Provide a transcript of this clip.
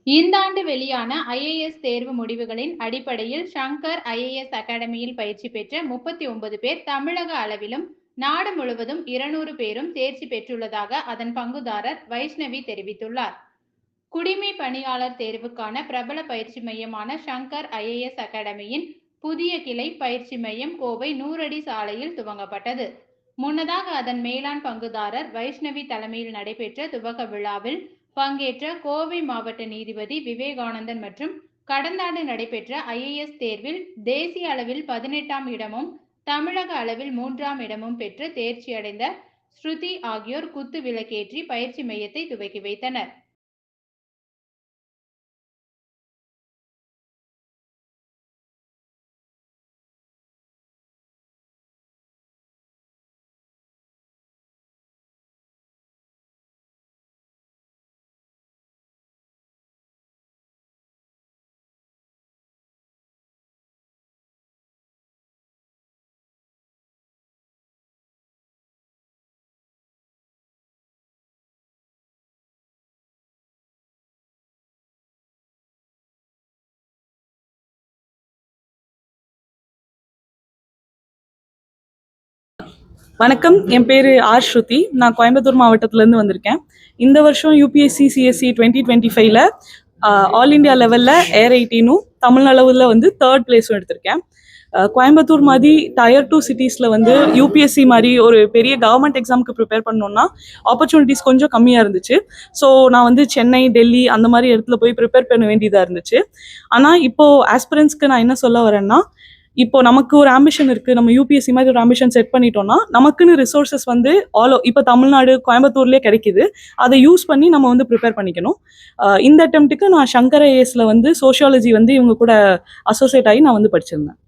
இந்த ஆண்டு வெளியான ஐஏஎஸ் தேர்வு முடிவுகளின் அடிப்படையில் ஷங்கர் ஐஏஎஸ் அகாடமியில் பயிற்சி பெற்ற 39 பேர் தமிழக அளவிலும் நாடு முழுவதும் 200 பேரும் தேர்ச்சி பெற்றுள்ளதாக அதன் பங்குதாரர் வைஷ்ணவி தெரிவித்துள்ளார். குடிமை பணியாளர் தேர்வுக்கான பிரபல பயிற்சி மையமான ஷங்கர் ஐஏஎஸ் அகாடமியின் புதிய கிளை பயிற்சி மையம் கோவை 100 அடி சாலையில் துவங்கப்பட்டது. முன்னதாக அதன் மேலாண் பங்குதாரர் வைஷ்ணவி தலைமையில் நடைபெற்ற துவக்க விழாவில் பங்கேற்ற கோவை மாவட்ட நீதிபதி விவேகானந்தன் மற்றும் கடந்த ஆண்டு நடைபெற்ற ஐஏஎஸ் தேர்வில் தேசிய அளவில் 18ஆம் இடமும் தமிழக அளவில் 3ஆம் இடமும் பெற்று தேர்ச்சி அடைந்த ஸ்ருதி ஆகியோர் குத்து விளக்கேற்றி பயிற்சி மையத்தை துவக்கி வைத்தனர். வணக்கம், என் பேர் ஆர் ஸ்ருதி. நான் கோயம்புத்தூர் மாவட்டத்திலேருந்து வந்திருக்கேன். இந்த வருஷம் யூபிஎஸ்சி சிஎஸ்சி 2025ல் ஆல் இண்டியா லெவலில் ஏர் 18ம் தமிழ் அளவில் வந்து 3rd பிளேஸும் எடுத்திருக்கேன். கோயம்புத்தூர் மாதிரி டயர் 2 சிட்டிஸில் வந்து யூபிஎஸ்சி மாதிரி ஒரு பெரிய கவர்மெண்ட் எக்ஸாமுக்கு ப்ரிப்பேர் பண்ணோன்னா ஆப்பர்ச்சுனிட்டிஸ் கொஞ்சம் கம்மியாக இருந்துச்சு. ஸோ நான் வந்து சென்னை, டெல்லி அந்த மாதிரி இடத்துல போய் ப்ரிப்பேர் பண்ண வேண்டியதாக இருந்துச்சு. ஆனால் இப்போது ஆஸ்பிரன்ஸ்க்கு நான் என்ன சொல்ல வரேன்னா, இப்போ நமக்கு ஒரு ஆம்பிஷன் இருக்குது, நம்ம யூபிஎஸ்சி மாதிரி ஒரு ஆம்பிஷன் செட் பண்ணிட்டோம்னா நமக்குன்னு ரிசோர்ஸஸ் வந்து இப்போ தமிழ்நாடு கோயம்புத்தூர்லேயே கிடைக்குது. அதை யூஸ் பண்ணி நம்ம வந்து ப்ரிப்பேர் பண்ணிக்கணும். இந்த அட்டெம்ப்ட்டுக்கு நான் ஷங்கர் ஐஏஎஸ்ல வந்து சோஷியாலஜி வந்து இவங்க கூட அசோசியேட் ஆகி நான் வந்து படிச்சிருந்தேன்.